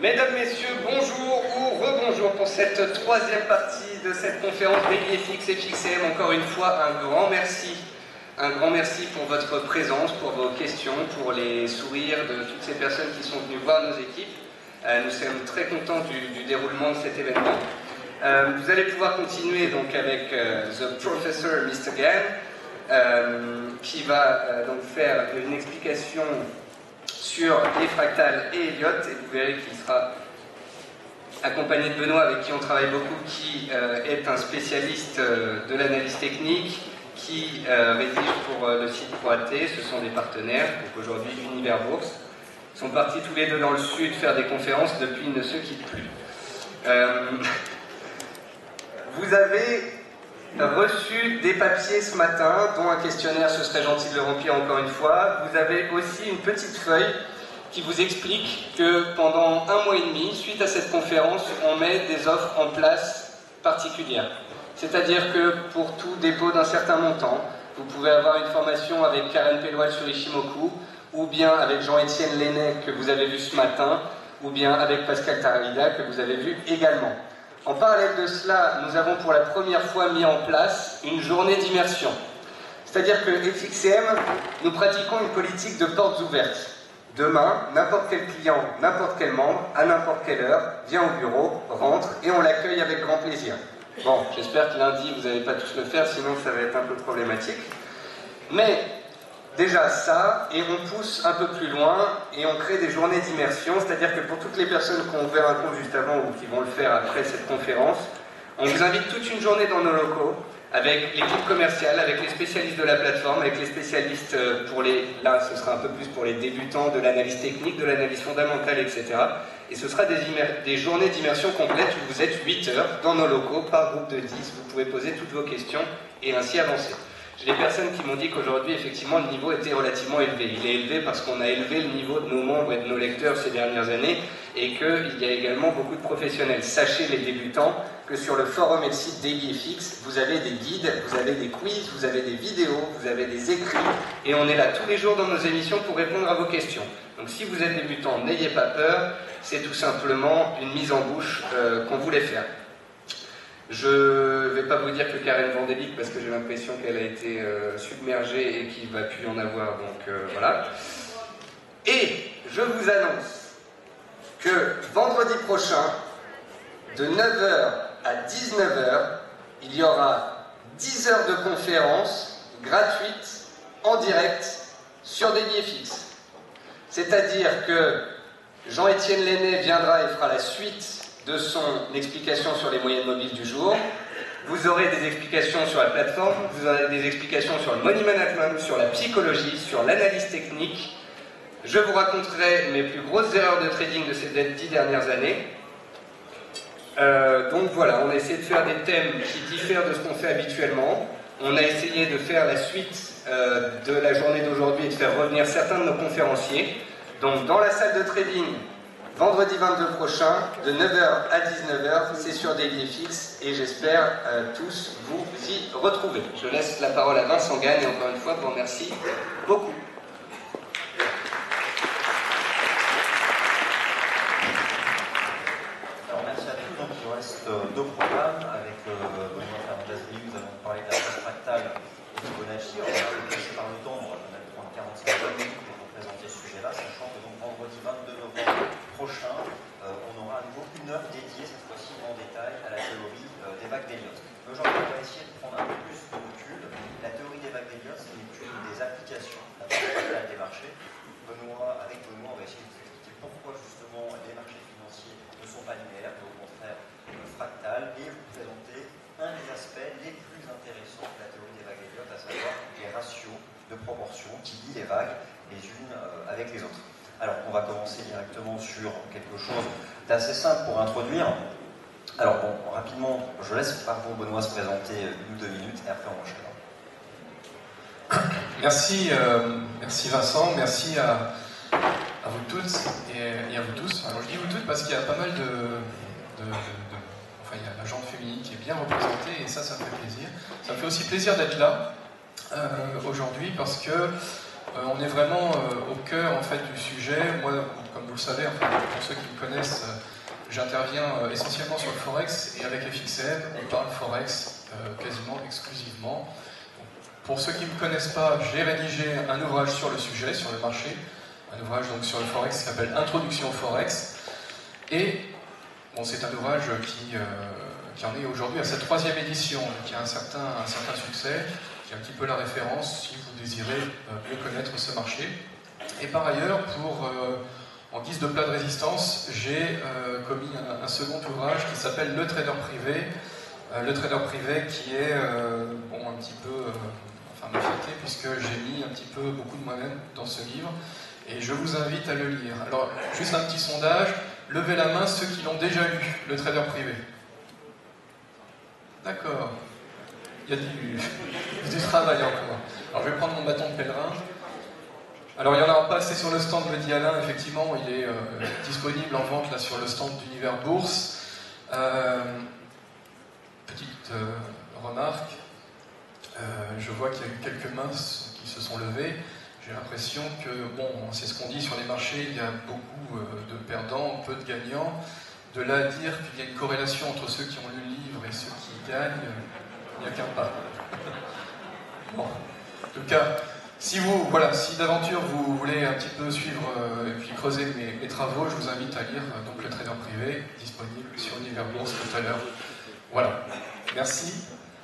Mesdames, Messieurs, bonjour ou rebonjour pour cette troisième partie de cette conférence dédiée FX et FXCM. Encore une fois, un grand merci pour votre présence, pour vos questions, pour les sourires de toutes ces personnes qui sont venues voir nos équipes. Nous sommes très contents du déroulement de cet événement. Vous allez pouvoir continuer donc avec The Professor Mr. Gann, qui va donc faire une explication sur les fractales et Elliott, et vous verrez qu'il sera accompagné de Benoît, avec qui on travaille beaucoup, qui est un spécialiste de l'analyse technique, qui rédige pour le site ProAT. Ce sont des partenaires, donc aujourd'hui Univers Bourse. Ils sont partis tous les deux dans le sud faire des conférences, depuis ils ne se quittent plus. Vous avez reçu des papiers ce matin, dont un questionnaire, ce serait gentil de le remplir encore une fois. Vous avez aussi une petite feuille qui vous explique que pendant 1 mois et demi, suite à cette conférence, on met des offres en place particulières. C'est-à-dire que pour tout dépôt d'un certain montant, vous pouvez avoir une formation avec Karen Pelloual sur Ishimoku, ou bien avec Jean-Étienne Lenné que vous avez vu ce matin, ou bien avec Pascal Taralida que vous avez vu également. En parallèle de cela, nous avons pour la première fois mis en place une journée d'immersion. C'est-à-dire que FXCM, nous pratiquons une politique de portes ouvertes. Demain, n'importe quel client, n'importe quel membre, à n'importe quelle heure, vient au bureau, rentre et on l'accueille avec grand plaisir. Bon, j'espère que lundi, vous n'allez pas tous le faire, sinon ça va être un peu problématique. Mais déjà ça, et on pousse un peu plus loin et on crée des journées d'immersion, c'est-à-dire que pour toutes les personnes qui ont ouvert un compte juste avant ou qui vont le faire après cette conférence, on vous invite toute une journée dans nos locaux avec l'équipe commerciale, avec les spécialistes de la plateforme, avec les spécialistes pour les... Là, ce sera un peu plus pour les débutants de l'analyse technique, de l'analyse fondamentale, etc. Et ce sera des journées d'immersion complètes où vous êtes 8 heures dans nos locaux, par groupe de 10. Vous pouvez poser toutes vos questions et ainsi avancer. J'ai des personnes qui m'ont dit qu'aujourd'hui, effectivement, le niveau était relativement élevé. Il est élevé parce qu'on a élevé le niveau de nos membres et de nos lecteurs ces dernières années et qu'il y a également beaucoup de professionnels. Sachez, les débutants, que sur le forum et le site DailyFX, vous avez des guides, vous avez des quiz, vous avez des vidéos, vous avez des écrits et on est là tous les jours dans nos émissions pour répondre à vos questions. Donc si vous êtes débutant, n'ayez pas peur, c'est tout simplement une mise en bouche qu'on voulait faire. Je ne vais pas vous dire que Karen Vandelic, parce que j'ai l'impression qu'elle a été submergée et qu'il ne va plus y en avoir, donc voilà. Et je vous annonce que vendredi prochain, de 9h à 19h, il y aura 10 heures de conférence gratuite en direct sur DailyFX. C'est-à-dire que Jean-Étienne Lenné viendra et fera la suite de son explication sur les moyennes mobiles du jour. Vous aurez des explications sur la plateforme, vous aurez des explications sur le money management, sur la psychologie, sur l'analyse technique. Je vous raconterai mes plus grosses erreurs de trading de ces 10 dernières années. Donc voilà, on a essayé de faire des thèmes qui diffèrent de ce qu'on fait habituellement. On a essayé de faire la suite de la journée d'aujourd'hui et de faire revenir certains de nos conférenciers. Donc dans la salle de trading, vendredi 22 prochain, de 9h à 19h, c'est sur DailyFX et j'espère tous vous y retrouver. Je laisse la parole à Vincent Gann et encore une fois, je vous remercie beaucoup. Alors merci à tous, donc il nous reste 2 programmes avec Benoît Fernandez. Nous allons parler de la phase fractale et de Fibonacci. On va passer par le temps, on va prendre 45 minutes pour présenter ce sujet-là, sachant que donc vendredi 22 novembre prochain, on aura à nouveau 1 heure dédiée, cette fois-ci en détail, à la théorie des vagues d'Elliott. Aujourd'hui, on va essayer de prendre un peu plus de recul. La théorie des vagues d'Elliott, c'est une des applications de la fractale des marchés. Avec Benoît, on va essayer de vous expliquer pourquoi justement les marchés financiers ne sont pas linéaires, mais au contraire fractales, et vous présenter un des aspects les plus intéressants de la théorie des vagues d'Elliott, à savoir les ratios de proportion qui lient les vagues les unes avec les autres. Alors, on va commencer directement sur quelque chose d'assez simple pour introduire. Alors, bon, rapidement, je laisse par vous, Benoît, se présenter 1 ou 2 minutes, et après on enchaîne. Merci, merci Vincent, merci à vous toutes et à vous tous. Alors, je dis vous toutes parce qu'il y a pas mal enfin, il y a la gente féminine qui est bien représentée et ça me fait plaisir. Ça me fait aussi plaisir d'être là aujourd'hui parce que On est vraiment au cœur en fait, du sujet. Moi, comme vous le savez, enfin, pour ceux qui me connaissent, j'interviens essentiellement sur le Forex et avec FXM, on parle Forex quasiment exclusivement. Pour ceux qui ne me connaissent pas, j'ai rédigé un ouvrage sur le sujet, sur le marché, un ouvrage donc sur le Forex qui s'appelle Introduction au Forex. Et bon, c'est un ouvrage qui en est aujourd'hui à sa 3e édition, qui a un certain succès, qui est un petit peu la référence si vous désirez mieux connaître ce marché. Et par ailleurs, en guise de plat de résistance, j'ai commis un second ouvrage qui s'appelle Le Trader Privé. Le Trader Privé qui est bon, un petit peu enfin, ma fierté, puisque j'ai mis un petit peu beaucoup de moi-même dans ce livre. Et je vous invite à le lire. Alors, juste un petit sondage. Levez la main ceux qui l'ont déjà lu, Le Trader Privé. D'accord. Il y a du travail encore. Alors, je vais prendre mon bâton de pèlerin. Alors, il n'y en aura pas assez sur le stand, me dit Alain. Effectivement, il est disponible en vente là, sur le stand d'Univers Bourse. Petite remarque. Je vois qu'il y a eu quelques mains qui se sont levées. J'ai l'impression que, bon, c'est ce qu'on dit sur les marchés, il y a beaucoup de perdants, peu de gagnants. De là à dire qu'il y a une corrélation entre ceux qui ont lu le livre et ceux qui gagnent, il n'y a qu'un pas. Bon, en tout cas, si d'aventure vous voulez un petit peu suivre et puis creuser mes travaux, je vous invite à lire donc Le Trader Privé, disponible sur Univers Bourse tout à l'heure. Voilà, merci.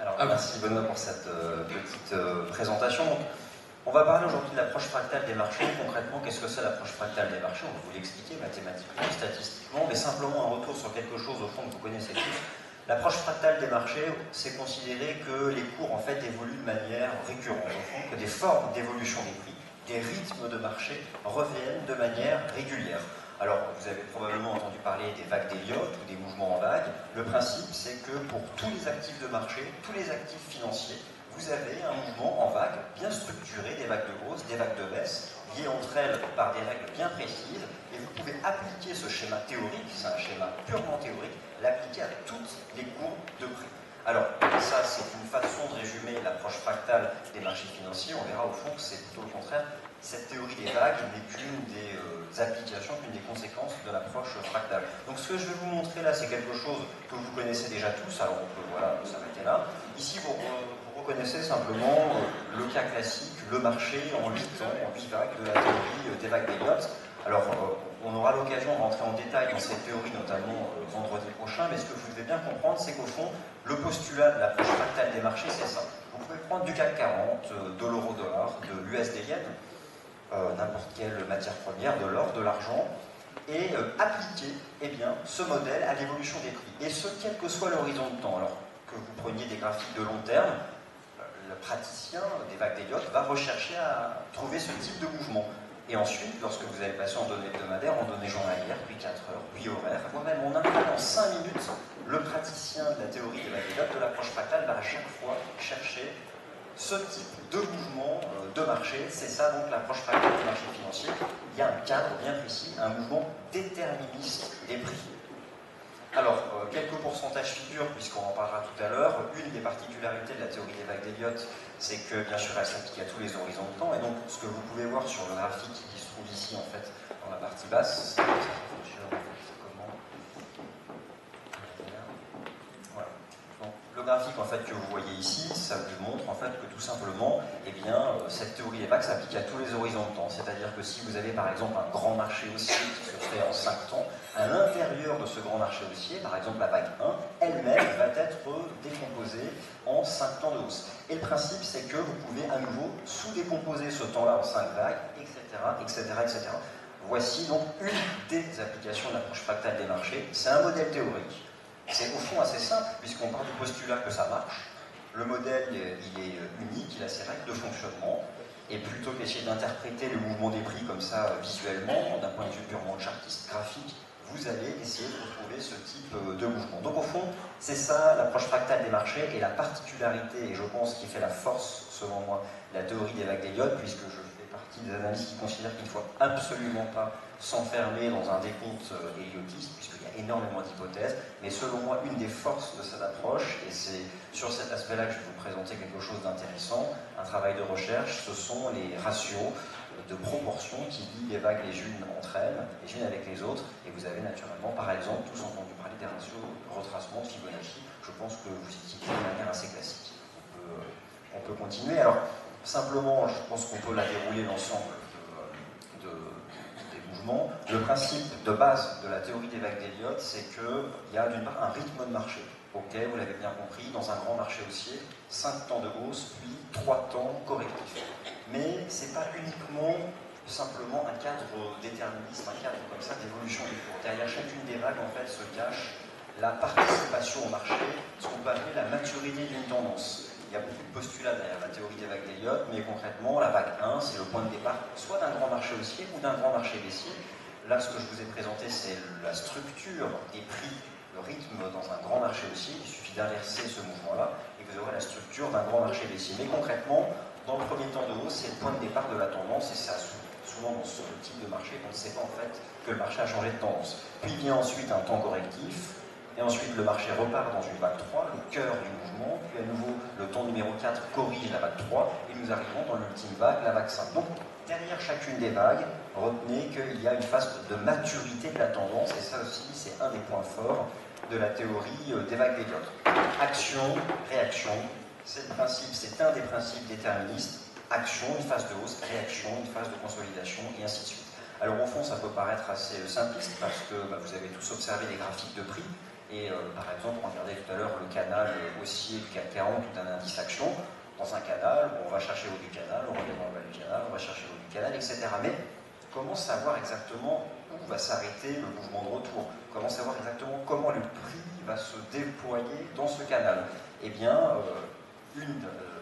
Alors, merci Benoît pour cette petite présentation. On va parler aujourd'hui de l'approche fractale des marchés. Concrètement, qu'est-ce que c'est l'approche fractale des marchés? On va vous l'expliquer mathématiquement, statistiquement, mais simplement un retour sur quelque chose au fond que vous connaissez tous. L'approche fractale des marchés, c'est considérer que les cours en fait évoluent de manière récurrente, au fond, que des formes d'évolution des prix, des rythmes de marché reviennent de manière régulière. Alors, vous avez probablement entendu parler des vagues d'Elliott ou des mouvements en vague. Le principe, c'est que pour tous les actifs de marché, tous les actifs financiers, vous avez un mouvement en vague bien structuré, des vagues de hausse, des vagues de baisse, liées entre elles par des règles bien précises, et vous pouvez appliquer ce schéma théorique, c'est un schéma purement théorique, l'appliquer à toutes les courbes de prix. Alors, ça, c'est une façon de résumer l'approche fractale des marchés financiers. On verra au fond que c'est plutôt le contraire. Cette théorie des vagues n'est qu'une des applications, qu'une des conséquences de l'approche fractale. Donc, ce que je vais vous montrer là, c'est quelque chose que vous connaissez déjà tous, alors on peut s'arrêter là. Ici, vous reconnaissez simplement le cas classique, le marché en 8 temps, en 8 vagues de la théorie des vagues d'Elliott. Alors, on aura l'occasion de rentrer en détail dans cette théorie, notamment vendredi prochain, mais ce que vous devez bien comprendre, c'est qu'au fond, le postulat de l'approche fractale des marchés, c'est ça. Vous pouvez prendre du CAC 40, de l'euro-dollar, de l'USD-yen, n'importe quelle matière première, de l'or, de l'argent, et appliquer ce modèle à l'évolution des prix. Et ce, quel que soit l'horizon de temps. Alors que vous preniez des graphiques de long terme, le praticien des vagues d'Elliott va rechercher à trouver ce type de mouvement. Et ensuite, lorsque vous allez passer en données hebdomadaires, en données journalières, puis 4 heures, puis horaires, voire même en en 5 minutes, le praticien de la théorie des vagues d'Elliott, de l'approche fractale, va à chaque fois chercher ce type de mouvement de marché. C'est ça donc l'approche fractale du marché financier. Il y a un cadre bien précis, un mouvement déterministe des prix. Alors, quelques pourcentages figurent, puisqu'on en parlera tout à l'heure. Une des particularités de la théorie des vagues d'Elliott, c'est que, bien sûr, elle s'applique à tous les horizons de temps. Et donc, ce que vous pouvez voir sur le graphique qui se trouve ici, en fait, dans la partie basse, voilà. Donc, le graphique, en fait, que vous voyez ici, ça vous montre, en fait, que tout simplement, cette théorie des vagues s'applique à tous les horizons de temps. C'est-à-dire que si vous avez, par exemple, un grand marché haussier qui se fait en 5 temps, à l'intérieur de ce grand marché haussier, par exemple la vague 1, elle-même va être décomposée en 5 temps de hausse. Et le principe, c'est que vous pouvez à nouveau sous-décomposer ce temps-là en 5 vagues, etc., etc., etc. Voici donc une des applications de l'approche fractale des marchés. C'est un modèle théorique. C'est au fond assez simple, puisqu'on part du postulat que ça marche. Le modèle, il est unique, il a ses règles de fonctionnement. Et plutôt qu'essayer d'interpréter le mouvement des prix comme ça visuellement, d'un point de vue purement chartiste, graphique, vous allez essayer de retrouver ce type de mouvement. Donc au fond, c'est ça l'approche fractale des marchés et la particularité, et je pense qui fait la force, selon moi, de la théorie des vagues d'Elliott, puisque je fais partie des analystes qui considèrent qu'il ne faut absolument pas s'enfermer dans un décompte elliotiste, puisqu'il y a énormément d'hypothèses, mais selon moi, une des forces de cette approche, et c'est sur cet aspect-là que je vais vous présenter quelque chose d'intéressant, un travail de recherche, ce sont les ratios de proportion qui lie les vagues les unes entre elles, les unes avec les autres, et vous avez naturellement, par exemple, tous entendu parler des ratios de retracement de Fibonacci. Je pense que vous utilisez de manière assez classique. On peut continuer. Alors, simplement, je pense qu'on peut la dérouler l'ensemble des mouvements. Le principe de base de la théorie des vagues d'Elliott, c'est qu'il y a d'une part un rythme de marché. Ok, vous l'avez bien compris, dans un grand marché haussier, 5 temps de hausse, puis 3 temps correctifs. Mais ce n'est pas uniquement simplement un cadre déterministe, un cadre comme ça d'évolution du cours. Derrière chacune des vagues, en fait, se cache la participation au marché, ce qu'on peut appeler la maturité d'une tendance. Il y a beaucoup de postulats derrière la théorie des vagues d'Elliott, mais concrètement, la vague 1, c'est le point de départ soit d'un grand marché haussier ou d'un grand marché baissier. Là, ce que je vous ai présenté, c'est la structure des prix, le rythme dans un grand marché haussier. Il suffit d'inverser ce mouvement-là et vous aurez la structure d'un grand marché baissier. Mais concrètement, dans le premier temps de hausse, c'est le point de départ de la tendance, et c'est souvent dans ce type de marché qu'on ne sait pas en fait que le marché a changé de tendance. Puis vient ensuite un temps correctif, et ensuite le marché repart dans une vague 3, le cœur du mouvement, puis à nouveau le temps numéro 4 corrige la vague 3, et nous arrivons dans l'ultime vague, la vague 5. Donc derrière chacune des vagues, retenez qu'il y a une phase de maturité de la tendance, et ça aussi c'est un des points forts de la théorie des vagues d'Elliott. Action, réaction, c'est le principe, c'est un des principes déterministes. Action, une phase de hausse, réaction, une phase de consolidation, et ainsi de suite. Alors au fond, ça peut paraître assez simpliste, parce que vous avez tous observé les graphiques de prix, et par exemple, on regardait tout à l'heure le canal haussier du CAC 40 ou d'un indice action. Dans un canal, on va chercher le haut du canal, on revient dans le bas du canal, on va chercher le haut du canal, etc. Mais comment savoir exactement où va s'arrêter le mouvement de retour? Comment savoir exactement comment le prix va se déployer dans ce canal? Eh bien,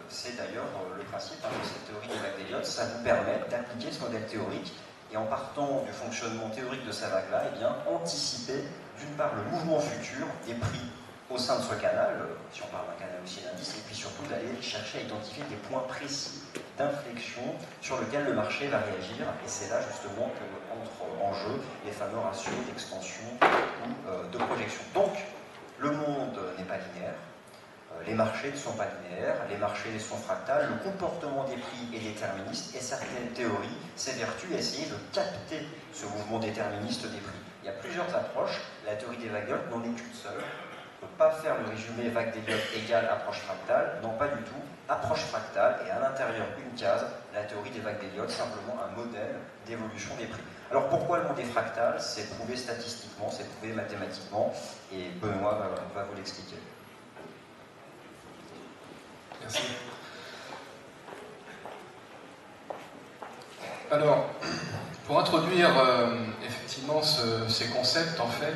c'est d'ailleurs le principe de cette théorie des vagues d'Elliott, ça nous permet d'appliquer ce modèle théorique et en partant du fonctionnement théorique de sa vague-là, eh bien, anticiper d'une part le mouvement futur des prix au sein de ce canal, si on parle d'un canal aussi d'indice, et puis surtout d'aller chercher à identifier des points précis d'inflexion sur lesquels le marché va réagir, et c'est là justement qu'entrent en jeu les fameux ratios d'extension ou de projection. Donc, le monde n'est pas linéaire, les marchés ne sont pas linéaires, les marchés sont fractales, le comportement des prix est déterministe, et certaines théories s'évertuent à essayer de capter ce mouvement déterministe des prix. Il y a plusieurs approches, la théorie des vagues d'Elliott n'en est qu'une seule. On ne peut pas faire le résumé vague d'Elliott égale approche fractale, non pas du tout, approche fractale, et à l'intérieur une case, la théorie des vagues d'Elliott, simplement un modèle d'évolution des prix. Alors pourquoi le monde est fractal? C'est prouvé statistiquement, c'est prouvé mathématiquement, et Benoît va vous l'expliquer. Merci. Alors, pour introduire effectivement ces concepts, en fait,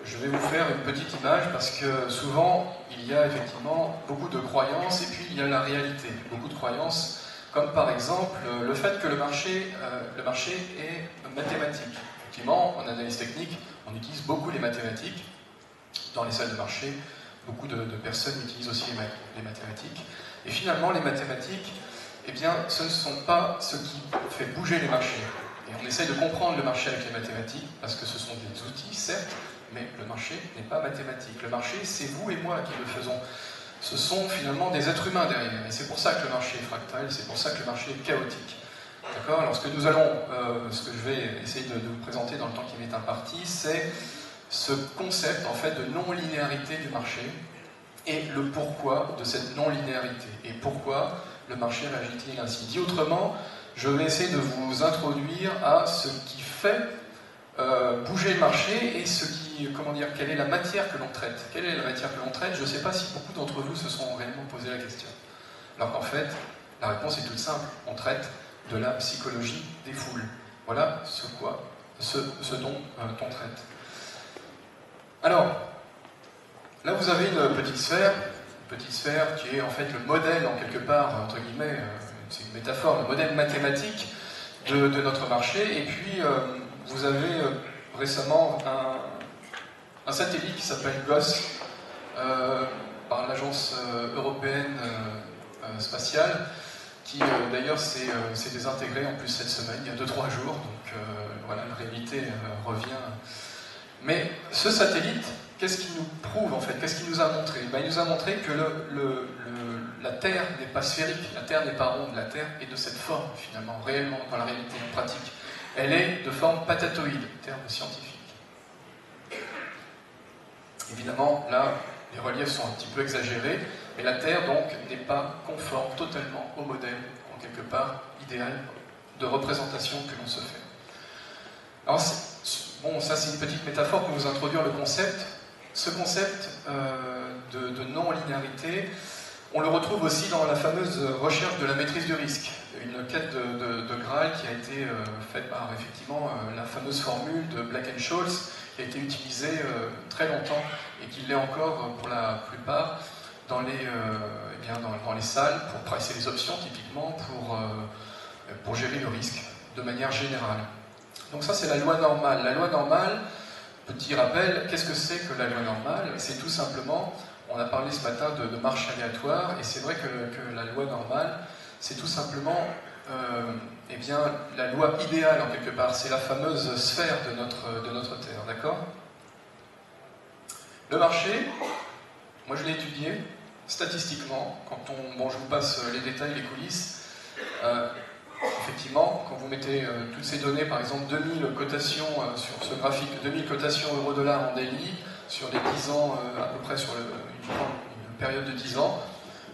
je vais vous faire une petite image parce que souvent, il y a effectivement beaucoup de croyances et puis il y a la réalité. Beaucoup de croyances, comme par exemple le fait que le marché est mathématique. Effectivement, en analyse technique, on utilise beaucoup les mathématiques. Dans les salles de marché, beaucoup de personnes utilisent aussi les mathématiques. Et finalement, les mathématiques, eh bien, ce ne sont pas ce qui fait bouger les marchés. Et on essaye de comprendre le marché avec les mathématiques, parce que ce sont des outils, certes, mais le marché n'est pas mathématique. Le marché, c'est vous et moi qui le faisons. Ce sont finalement des êtres humains derrière. Et c'est pour ça que le marché est fractal, c'est pour ça que le marché est chaotique. D'accord? Alors ce que je vais essayer de vous présenter dans le temps qui m'est imparti, c'est ce concept en fait de non-linéarité du marché et le pourquoi de cette non-linéarité et pourquoi le marché réagit-il ainsi. Dit autrement, je vais essayer de vous introduire à ce qui fait bouger le marché et quelle est la matière que l'on traite. Quelle est la matière que l'on traite? Je ne sais pas si beaucoup d'entre vous se sont réellement posé la question. Alors qu'en fait, la réponse est toute simple. On traite de la psychologie des foules. Voilà ce dont on traite. Alors, là vous avez une petite sphère qui est en fait le modèle, en quelque part, entre guillemets, c'est une métaphore, le modèle mathématique de notre marché, et puis vous avez récemment un satellite qui s'appelle GOS, par l'agence européenne spatiale, qui d'ailleurs s'est désintégré en plus cette semaine, il y a 2-3 jours, donc voilà, la réalité revient. Mais ce satellite, qu'est-ce qu'il nous prouve en fait? Qu'est-ce qu'il nous a montré? Il nous a montré que la Terre n'est pas sphérique, la Terre n'est pas ronde, la Terre est de cette forme, finalement, réellement, dans la réalité pratique. Elle est de forme patatoïde, terme scientifique. Évidemment, là, les reliefs sont un petit peu exagérés, mais la Terre, donc, n'est pas conforme totalement au modèle, en quelque part, idéal de représentation que l'on se fait. Alors, bon, ça c'est une petite métaphore pour vous introduire le concept. Ce concept de non-linéarité, on le retrouve aussi dans la fameuse recherche de la maîtrise du risque, une quête de Graal qui a été faite par effectivement la fameuse formule de Black & Scholes, qui a été utilisée très longtemps et qui l'est encore pour la plupart dans les salles pour pricer les options, typiquement pour gérer le risque de manière générale. Donc ça c'est la loi normale. La loi normale, petit rappel, qu'est-ce que c'est que la loi normale? C'est tout simplement, on a parlé ce matin de marche aléatoire, et c'est vrai que la loi normale, c'est tout simplement la loi idéale en quelque part, c'est la fameuse sphère de notre Terre, d'accord? Le marché, moi je l'ai étudié statistiquement, bon je vous passe les détails, les coulisses, effectivement, quand vous mettez toutes ces données, par exemple 2000 cotations sur ce graphique, 2000 cotations euro-dollar en daily, sur les 10 ans, à peu près sur une période de 10 ans,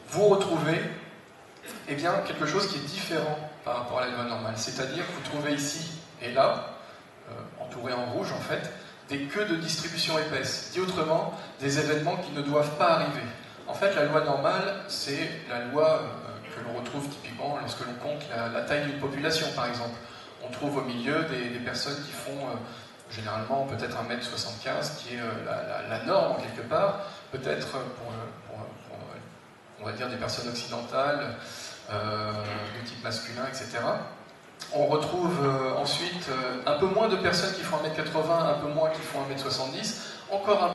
vous retrouvez quelque chose qui est différent par rapport à la loi normale. C'est-à-dire que vous trouvez ici et là, entouré en rouge en fait, des queues de distribution épaisse. Dit autrement, des événements qui ne doivent pas arriver. En fait, la loi normale, c'est la loi que l'on retrouve typiquement lorsque l'on compte la taille d'une population, par exemple. On trouve au milieu des personnes qui font généralement peut-être 1m75, qui est la norme en quelque part, peut-être pour on va dire des personnes occidentales, de type masculin, etc. On retrouve ensuite un peu moins de personnes qui font 1m80, un peu moins qui font 1m70, encore un